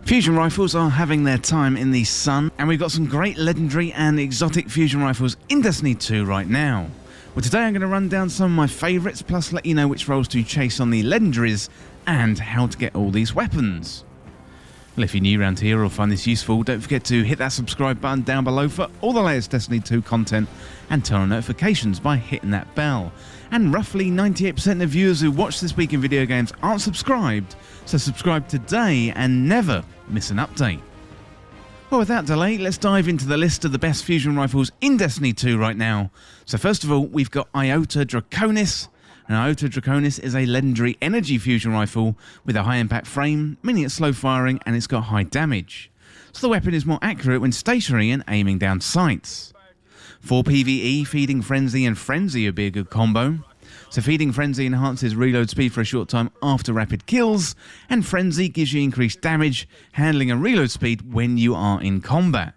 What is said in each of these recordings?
Fusion rifles are having their time in the sun, and we've got some great legendary and exotic fusion rifles in Destiny 2 right now. Well, today I'm going to run down some of my favourites, plus let you know which roles to chase on the legendaries and how to get all these weapons. Well, if you're new around here or find this useful, don't forget to hit that subscribe button down below for all the latest Destiny 2 content and turn on notifications by hitting that bell. And roughly 98% of viewers who watch This Week in Video Games aren't subscribed, so subscribe today and never miss an update. Well, without delay, let's dive into the list of the best fusion rifles in Destiny 2 right now. So first of all, we've got Iota Draconics. And Iota Draconics is a legendary energy fusion rifle with a high impact frame, meaning it's slow firing and it's got high damage. So the weapon is more accurate when stationary and aiming down sights. For PvE, Feeding Frenzy and Frenzy would be a good combo. So Feeding Frenzy enhances reload speed for a short time after rapid kills, and Frenzy gives you increased damage, handling and reload speed when you are in combat.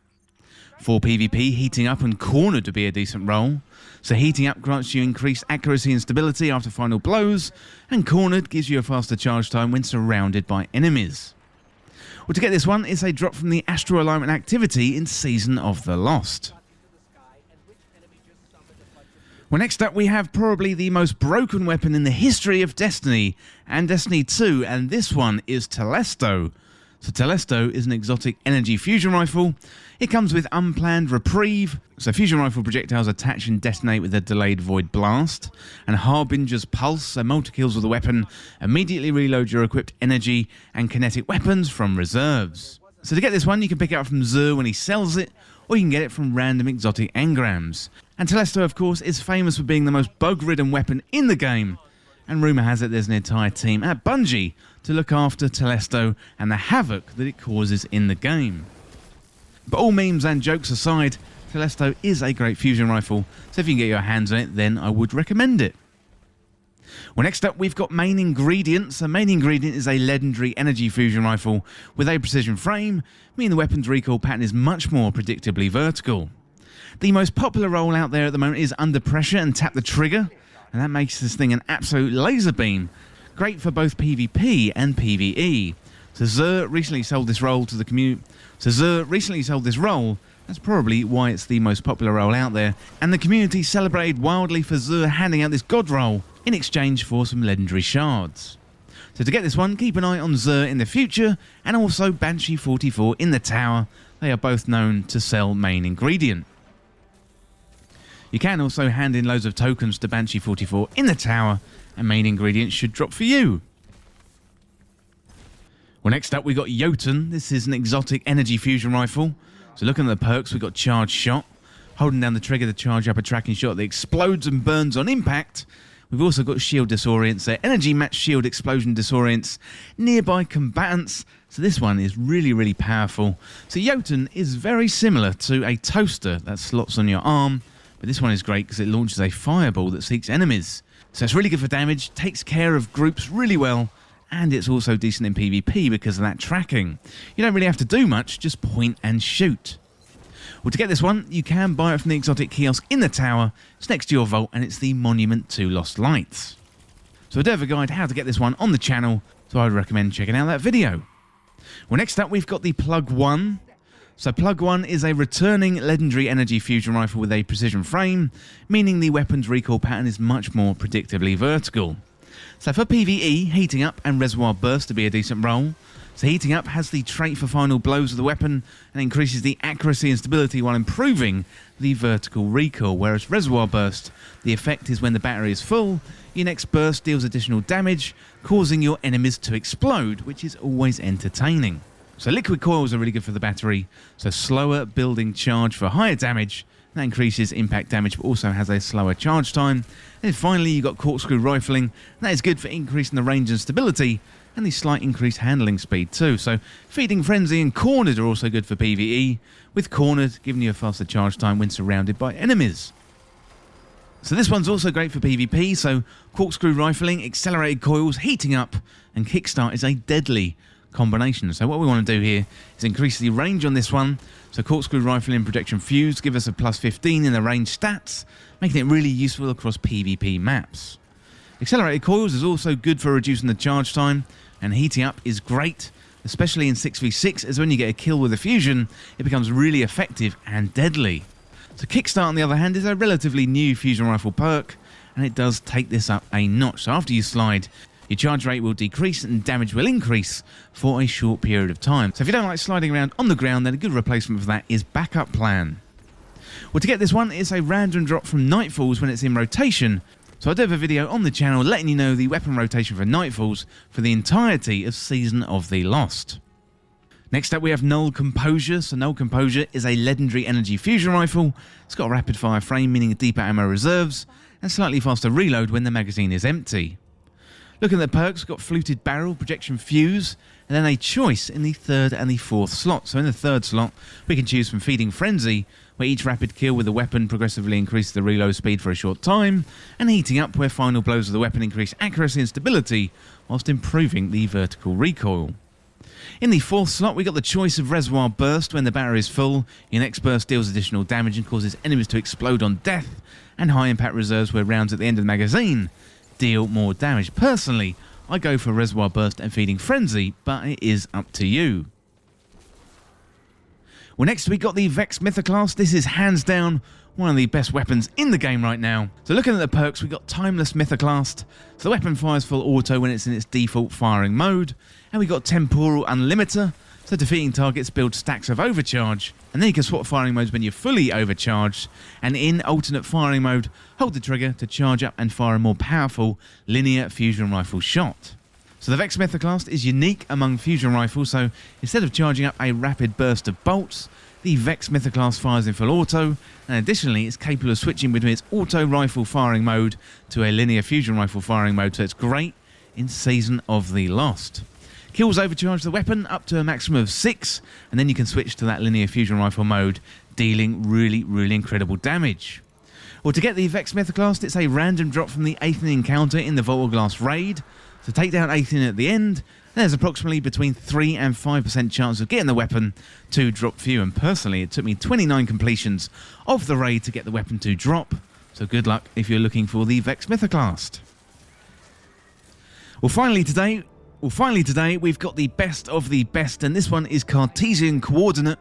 For PvP, Heating Up and Cornered would be a decent role. So Heating Up grants you increased accuracy and stability after final blows, and Cornered gives you a faster charge time when surrounded by enemies. Well, to get this one, it's a drop from the Astral Alignment activity in Season of the Lost. Well, next up we have probably the most broken weapon in the history of Destiny and Destiny 2, and this one is Telesto. So Telesto is an exotic energy fusion rifle. It comes with Unplanned Reprieve, so fusion rifle projectiles attach and detonate with a delayed void blast, and Harbinger's Pulse, so multi-kills with the weapon immediately reload your equipped energy and kinetic weapons from reserves. So to get this one, you can pick it up from Xur when he sells it, or you can get it from random exotic engrams. And Telesto, of course, is famous for being the most bug-ridden weapon in the game, and rumour has it there's an entire team at Bungie to look after Telesto and the havoc that it causes in the game. But all memes and jokes aside, Telesto is a great fusion rifle, so if you can get your hands on it, then I would recommend it. Well, next up we've got Main Ingredient. So Main Ingredient is a legendary energy fusion rifle with a precision frame, meaning the weapon's recoil pattern is much more predictably vertical. The most popular role out there at the moment is Under Pressure and Tap the Trigger, and that makes this thing an absolute laser beam, great for both PvP and PvE. So Xur recently sold this role to the community. That's probably why it's the most popular role out there, and the community celebrated wildly for Xur handing out this god role in exchange for some legendary shards. So to get this one, keep an eye on Xur in the future, and also Banshee 44 in the tower. They are both known to sell Main Ingredient. You can also hand in loads of tokens to Banshee 44 in the tower, and Main Ingredient should drop for you. Well, next up we got Yotan. This is an exotic energy fusion rifle. So looking at the perks, we've got Charge Shot, holding down the trigger to charge up a tracking shot that explodes and burns on impact. We've also got Shield Disorients, so energy match shield explosion disorients nearby combatants. So this one is really powerful. So Yotan is very similar to a toaster that slots on your arm, but this one is great because it launches a fireball that seeks enemies. So it's really good for damage, takes care of groups really well, and it's also decent in PvP because of that tracking. You don't really have to do much, just point and shoot. Well, to get this one, you can buy it from the exotic kiosk in the tower. It's next to your vault, and it's the Monument to Lost Lights. So I do have a guide how to get this one on the channel, so I'd recommend checking out that video. Well, next up we've got the PlugOne. So PlugOne is a returning legendary energy fusion rifle with a precision frame, meaning the weapon's recoil pattern is much more predictably vertical. So for PvE, Heating Up and Reservoir Burst to be a decent role. So Heating Up has the trait for final blows of the weapon and increases the accuracy and stability while improving the vertical recoil, whereas Reservoir Burst, the effect is when the battery is full, your next burst deals additional damage, causing your enemies to explode, which is always entertaining. So liquid coils are really good for the battery, so slower building charge for higher damage. That increases impact damage but also has a slower charge time. And then finally you've got Corkscrew Rifling. That is good for increasing the range and stability, and the slight increased handling speed too. So Feeding Frenzy and Cornered are also good for PvE, with Cornered giving you a faster charge time when surrounded by enemies. So this one's also great for PvP, so Corkscrew Rifling, Accelerated Coils, Heating Up, and Kickstart is a deadly combination. So what we want to do here is increase the range on this one. So Corkscrew Rifle and Projection Fuse give us a plus 15 in the range stats, making it really useful across PvP maps. Accelerated Coils is also good for reducing the charge time, and Heating Up is great, especially in 6v6, as when you get a kill with a fusion, it becomes really effective and deadly. So Kickstart, on the other hand, is a relatively new fusion rifle perk, and it does take this up a notch. So after you slide, your charge rate will decrease and damage will increase for a short period of time. So if you don't like sliding around on the ground, then a good replacement for that is Backup Plan. Well, to get this one, it's a random drop from Nightfalls when it's in rotation. So I do have a video on the channel letting you know the weapon rotation for Nightfalls for the entirety of Season of the Lost. Next up we have Null Composure. So Null Composure is a legendary energy fusion rifle. It's got a rapid fire frame, meaning deeper ammo reserves, and slightly faster reload when the magazine is empty. Looking at the perks, we've got Fluted Barrel, Projection Fuse, and then a choice in the 3rd and the 4th slot. So in the 3rd slot, we can choose from Feeding Frenzy, where each rapid kill with the weapon progressively increases the reload speed for a short time, and Heating Up, where final blows of the weapon increase accuracy and stability, whilst improving the vertical recoil. In the 4th slot, we got the choice of Reservoir Burst. When the battery is full, your next burst deals additional damage and causes enemies to explode on death, and High Impact Reserves, where rounds at the end of the magazine deal more damage. Personally, I go for Reservoir Burst and Feeding Frenzy, but it is up to you. Well, next we got the Vex Mythoclast. This is hands down one of the best weapons in the game right now. So looking at the perks, we got Timeless Mythoclast. So the weapon fires full auto when it's in its default firing mode. And we got Temporal Unlimiter. So defeating targets build stacks of overcharge. And then you can swap firing modes when you're fully overcharged. And in alternate firing mode, hold the trigger to charge up and fire a more powerful linear fusion rifle shot. So the Vex Mythoclast is unique among fusion rifles, so instead of charging up a rapid burst of bolts, the Vex Mythoclast fires in full auto, and additionally it's capable of switching between its auto rifle firing mode to a linear fusion rifle firing mode, so it's great in Season of the Lost. Kills overcharge the weapon up to a maximum of 6, and then you can switch to that linear fusion rifle mode, dealing really incredible damage. Well, to get the Vex Mythoclast, it's a random drop from the Aethan encounter in the Vault of Glass raid. So take down Aethan at the end, there's approximately between 3 and 5% chance of getting the weapon to drop for you, and personally it took me 29 completions of the raid to get the weapon to drop, so good luck if you're looking for the Vex Mythoclast. Well, finally today we've got the best of the best, and this one is Cartesian Coordinate.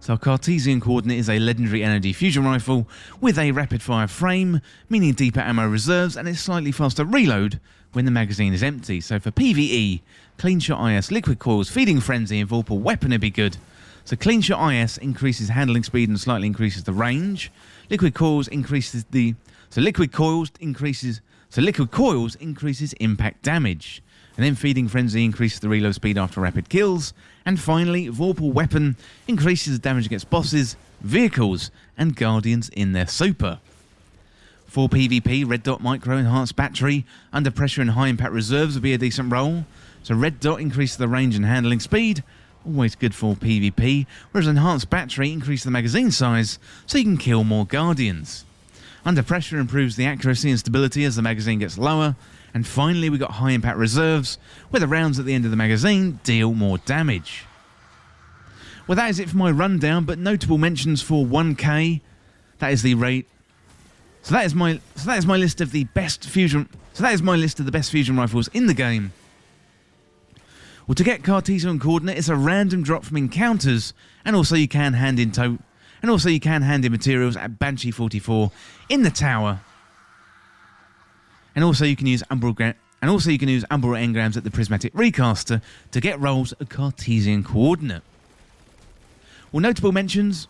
So Cartesian Coordinate is a legendary energy fusion rifle with a rapid fire frame, meaning deeper ammo reserves, and a slightly faster reload when the magazine is empty. So for PvE, Clean Shot IS, Liquid Coils, Feeding Frenzy, and Vorpal Weapon would be good. So Clean Shot IS increases handling speed and slightly increases the range. Liquid Coils increases Liquid Coils increases impact damage. And then Feeding Frenzy increases the reload speed after rapid kills. And finally, Vorpal Weapon increases the damage against bosses, vehicles, and guardians in their super. For PvP, Red Dot Micro Enhanced Battery, Under Pressure and High Impact Reserves would be a decent roll. So Red Dot increases the range and handling speed, always good for PvP, whereas Enhanced Battery increases the magazine size so you can kill more guardians. Under Pressure improves the accuracy and stability as the magazine gets lower. And finally we got High Impact Reserves, where the rounds at the end of the magazine deal more damage. Well, that is it for my rundown, but notable mentions for 1K, that is the rate. So that is my list of the best fusion. So that is my list of the best fusion rifles in the game. Well, to get Cartesian Coordinate, it's a random drop from encounters, and also you can hand in materials at Banshee 44 in the tower. And also you can use Umbral Engrams at the Prismatic Recaster to get rolls of Cartesian Coordinate. Well, notable mentions.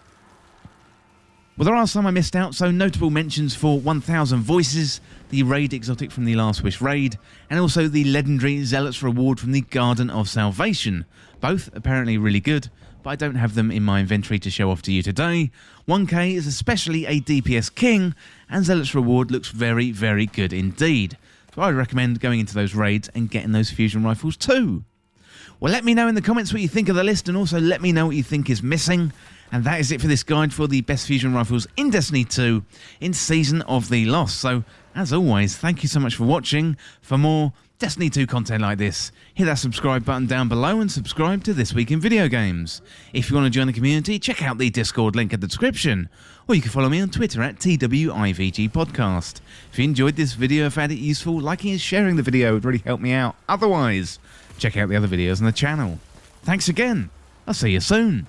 Well, there are some I missed out, so notable mentions for 1000 Voices, the raid exotic from the Last Wish raid, and also the legendary Zealot's Reward from the Garden of Salvation. Both apparently really good, but I don't have them in my inventory to show off to you today. 1K is especially a DPS king, and Zealot's Reward looks very good indeed. So I recommend going into those raids and getting those fusion rifles too. Well, let me know in the comments what you think of the list, and also let me know what you think is missing. And that is it for this guide for the best fusion rifles in Destiny 2 in Season of the Lost. So, as always, thank you so much for watching. For more Destiny 2 content like this, hit that subscribe button down below and subscribe to This Week in Video Games. If you want to join the community, check out the Discord link in the description, or you can follow me on Twitter at TWIVG Podcast. If you enjoyed this video and found it useful, liking and sharing the video would really help me out. Otherwise, check out the other videos on the channel. Thanks again. I'll see you soon.